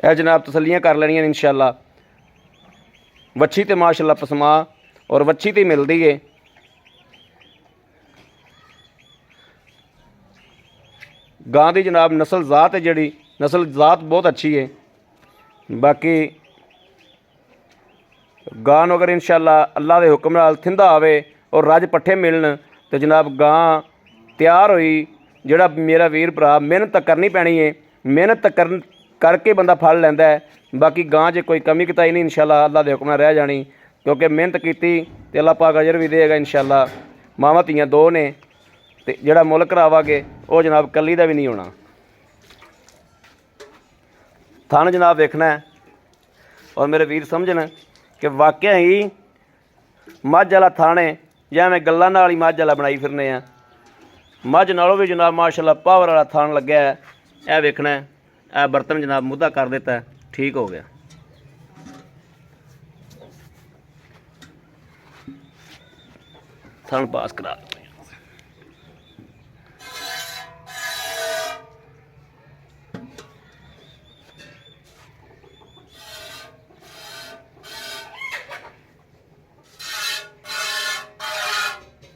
यह जनाब तसलियाँ कर लैनियां इंशाअल्लाह। वच्छी तो माशाअल्लाह पसमा और वच्छी तो मिलती है। गां की जनाब नस्ल ज़ात है, जी नस्ल ज़ात बहुत अच्छी है। बाकी गां अगर इंशाअल्लाह अल्लाह के हुक्म नाल थिंदा आवे और रज पट्ठे मिलन तो जनाब गां तैयार हुई। जोड़ा मेरा वीर भरा मेहनत करनी पैनी है, मेहनत करके बंदा फल लैंदा है। बाकी गां च कोई कमी कताई नहीं इंशाअल्लाह अल्लाह के हुक्म नाल रह जानी, क्योंकि मेहनत की तो अल्लाह पाक अजर भी देगा इंशाअल्लाह। मावां धीआं दो ने तो जोड़ा मुल करावांगे वो जनाब कली का भी नहीं होना। थन जनाब देखना है और मेरे वीर समझन कि वाकई ही मझ वाला थन है या मैं गल्लां नाल ही मझ वाला बनाई फिरने आ। मझ नालों भी जनाब माशाअल्लाह पावर वाला थन लग्या है। यह वेखना है, यह बर्तन जनाब मुद्दा कर देता है, ठीक हो गया। थन पास करा दो।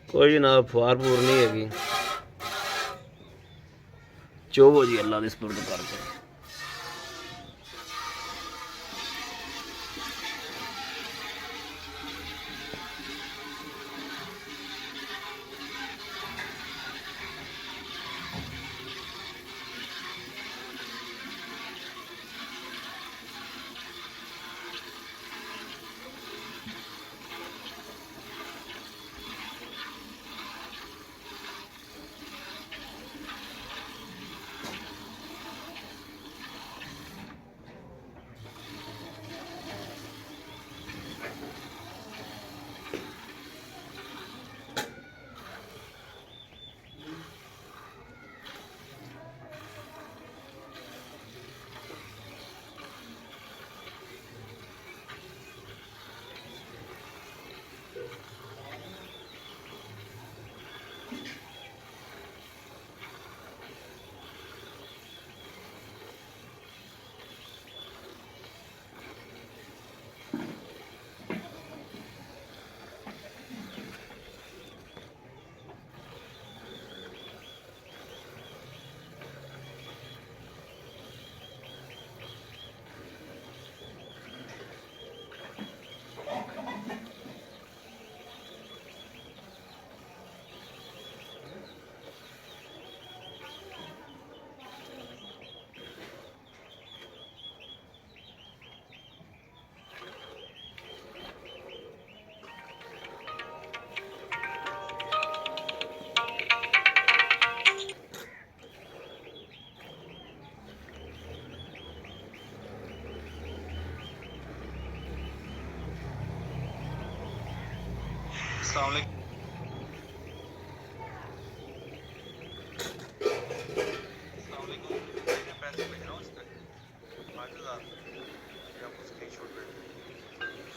कोई जनाब फुआर फूर नहीं हैगी, चोवो जी अल्लाह दे सुपुर्द करके।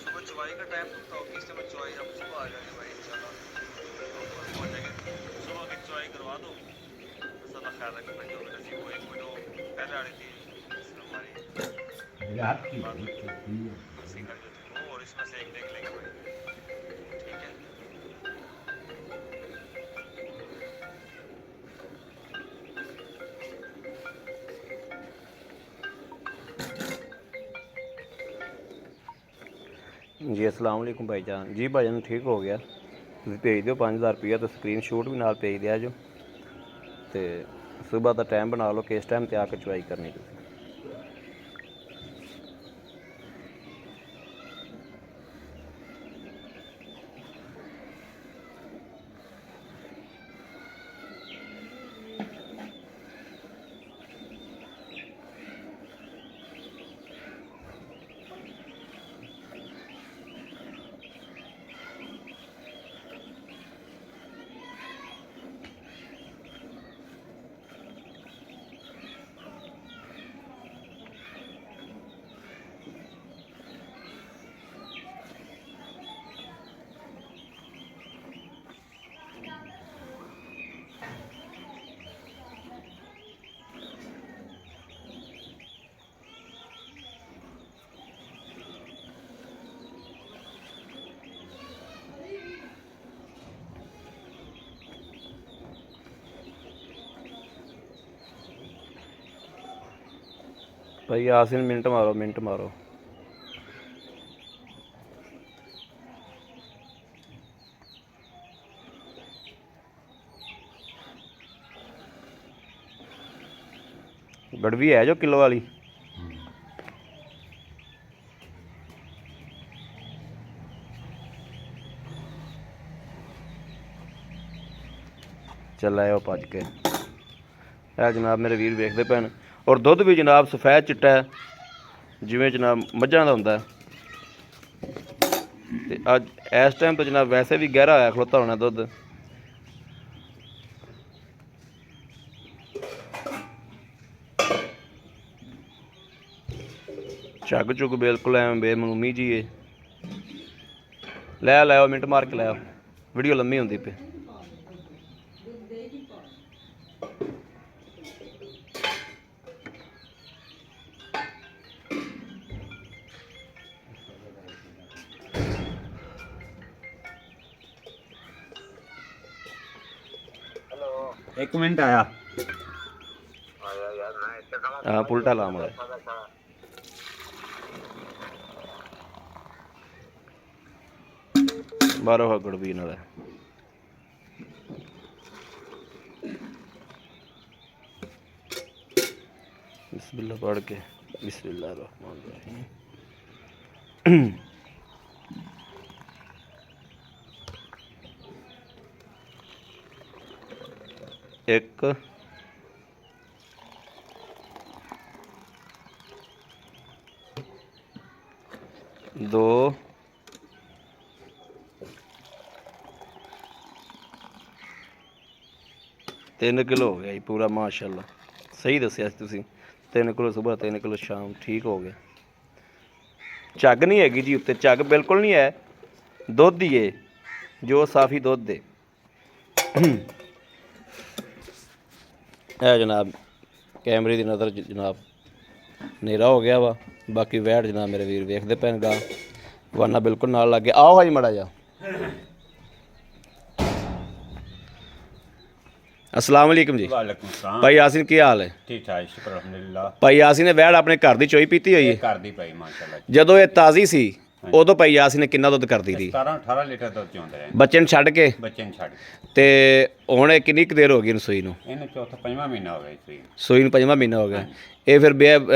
सुबह चुवाई का टाइम तो किस समय चुवाई आप सुबह आ जाएंगे भाई इंशाल्लाह, ऊपर पहुंच जाएंगे। सुबह की चुवाई करवा दो, बस अल्लाह ख्याल रखे भाई। जो भी नसीब हो, एक विंडो पहले आ रही थी हमारी बाद में सिंगल जो थी वो, और इसमें से एक देख लेंगे भाई, ठीक है। जी अस्सलाम वालेकुम भाईजान। जी भाईजान ठीक हो गया, तुम भेज दो 5000 रुपया तो स्क्रीन शॉट भी नाल भेज दिया जो। तो सुबह का टाइम बना लो, किस टाइम ते आके चुवाई करनी तुसीं। ਭਾਈ ਯਾਸੀਨ ਮਿੰਟ ਮਾਰੋ गड़वी है जो किलो वाली चल आए भज के है जनाब मेरे वीर वेखते पैन और दुध भी जनाब सफेद चिट्टा है जिमें जनाब मझां दा हुंदा ते अज इस टाइम तो जनाब वैसे भी गहरा होया खलोता होना दुध। झग झुग बिल्कुल एवं बेमलूमी जी है। लै आओ मिनट मार के लै आओ वीडियो लम्मी होंदी पे। एक मिनट आया हाँ पुलटा ला मुड़े बारह गड़बी नाल बिस्मिल्लाह पढ़ के बिस्मिल्लाह रहमान रहीम। एक दो तीन किलो हो गया जी पूरा माशाल्लाह सही दसिया तुसीं 3 किलो सुबह 3 किलो शाम ठीक हो गया। झग नहीं हैगी जी उत्ते झग बिल्कुल नहीं है दुध ही है जो साफी दुध है। है जनाब कैमरे की नज़र जनाब हनेरा हो गया वा बाकी वैट जनाब मेरे वीर वेखते पैन गा वाना बिल्कुल नाल लग गया। आओ भाई मड़ा जा अस्सलाम वालेकुम जी। वालेकुम सलाम भाई यासीन की हाल है? ठीक ठाक शुक्र अल्हम्दुलिल्लाह। भाई यासीन ने वैट अपने घर की चोई पीती हुई है घर दी पई माशाल्लाह। ਜਦੋਂ ਇਹ ਤਾਜ਼ੀ ਸੀ ਉਦੋਂ ਭਾਈ यासीन ने किन्ना ਦੁੱਧ ਕਰਦੀ ਸੀ? 17-18 ਲੀਟਰ ਦੁੱਧ ਚੋਂਦੇ ਰਹੇ ਬੱਚੇ ਨੂੰ ਛੱਡ ਕੇ ਬੱਚੇ ਨੂੰ ਛੱਡ ਤੇ ਹੁਣ ਇਹ ਕਿੰਨੀ ਕੁ ਦੇਰ ਹੋ ਗਈ ਇਹਨੂੰ ਸੂਈ ਨੂੰ? ਇਹਨੂੰ ਚੌਥਾ ਪੰਜਵਾਂ ਮਹੀਨਾ ਹੋ ਗਿਆ ਸੂਈ ਸੂਈ ਨੂੰ 5ਵਾਂ ਮਹੀਨਾ ਹੋ ਗਿਆ। ਇਹ ਫਿਰ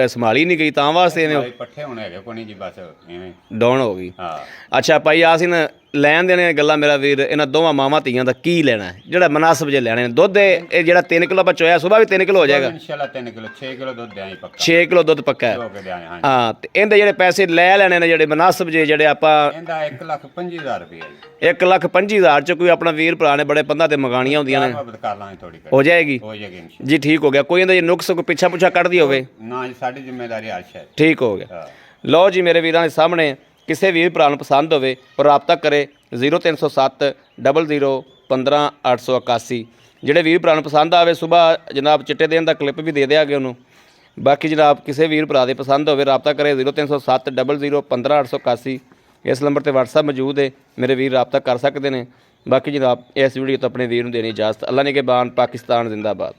ਸੰਭਾਲੀ ਨਹੀਂ ਗਈ ਤਾਂ ਵਾਸਤੇ ਇਹਨੇ ਭਾਈ ਪੱਠੇ ਹੋਣੇ ਹੈਗੇ ਕੋਈ ਨਹੀਂ ਜੀ ਬਸ ਐਵੇਂ ਡਾਊਨ ਹੋ ਗਈ। ਹਾਂ ਅੱਛਾ ਭਾਈ यासीन ਲੈਣ ਦੇਣੇ ਗੱਲਾਂ ਮੇਰਾ ਵੀਰ ਇਹਨਾਂ ਦੋਵਾਂ ਮਾਵਾਂ ਧੀਆਂ ਦਾ ਕੀ ਲੈਣਾ ਹੈ ਜਿਹੜਾ ਮਨਾਸਬ ਜੇ ਲੈਣੇ ਨੇ ਦੁੱਧ ਇਹ ਜਿਹੜਾ 3 ਕਿਲੋ ਆਪਾਂ ਚੋਇਆ ਸੁਬਾਹ ਵੀ 3 ਕਿਲੋ ਹੋ ਜਾਏਗਾ ਇਨਸ਼ਾਅੱਲਾ 3 ਕਿਲੋ 6 ਕਿਲੋ ਦੁੱਧ ਦੇਾਂਗੇ ਪੱਕਾ 6 ਕਿਲੋ ਦੁੱਧ ਪੱਕਾ ਹੈ। ਹੋ ਕੇ ਦੇਾਂਗੇ ਹਾਂ ਹਾਂ ਤੇ ਇਹਦੇ ਜਿਹੜੇ ਪੈਸੇ ਲੈ ਲੈਣੇ ਨੇ ਜਿਹੜੇ ਮਨਾਸਬ ਜੇ ਜਿਹੜੇ ਆਪਾਂ ਇਹਦਾ 1,25,000 ਰੁਪਏ ਜੀ 1,25,000 ਚ ਕੋਈ ਆਪਣਾ ਵੀਰ ਭਰਾ ਨੇ ਬੜੇ ਪੰਦਾ ਤੇ ਮੰਗਾਣੀਆਂ ਹੁੰਦੀਆਂ ਨੇ ਬਾਅਦ ਕਰ ਲਾਂਗੇ ਥੋੜੀ ਹੋ ਜਾਏਗੀ ਹੋ ਜਾਏਗੀ ਇਨਸ਼ਾਅੱਲਾ ਜੀ ਠੀਕ ਹੋ ਗਿਆ। ਕੋਈ ਇਹਦਾ ਜੇ ਨੁਕਸ ਕੋਈ ਪਿੱਛਾ ਪੁੱਛਾ ਕੱਢਦੀ ਹੋਵੇ ਨਾ ਜੀ ਸਾਡੀ ਜ਼ਿੰਮੇਵਾਰੀ ਆਸ਼ ਹੈ। ਠੀਕ ਹੋ ਗਿਆ। ਹਾਂ ਲਓ ਜੀ ਮੇਰੇ ਵੀਰਾਂ ਦੇ ਸਾਹਮਣੇ ਕਿਸੇ ਵੀਰ ਭਰਾ ਨੂੰ ਪਸੰਦ ਹੋਵੇ ਉਹ ਰਾਬਤਾ ਕਰੇ 0307 00 15 881। ਜਿਹੜੇ ਵੀਰ ਭਰਾ ਨੂੰ ਪਸੰਦ ਆਵੇ ਸੁਬਾਹ ਜਨਾਬ ਚਿੱਟੇ ਦੇਣ ਦਾ ਕਲਿੱਪ ਵੀ ਦੇ ਦਿਆਂਗੇ ਉਹਨੂੰ। ਬਾਕੀ ਜਨਾਬ ਕਿਸੇ ਵੀਰ ਭਰਾ ਦੇ ਪਸੰਦ ਹੋਵੇ ਰਾਬਤਾ ਕਰੇ 0307 00 15 881। ਇਸ ਨੰਬਰ ਤੇ WhatsApp ਮੌਜੂਦ ਹੈ ਮੇਰੇ ਵੀਰ ਰਾਬਤਾ ਕਰ ਸਕਦੇ ਨੇ। ਬਾਕੀ ਜਨਾਬ ਇਸ ਵੀਡੀਓ ਤੋਂ ਆਪਣੇ ਵੀਰ ਨੂੰ ਦੇਣੀ ਇਜਾਜ਼ਤ। ਅੱਲਾ ਨਿਗਹਿਬਾਨ। ਪਾਕਿਸਤਾਨ ਜ਼ਿੰਦਾਬਾਦ।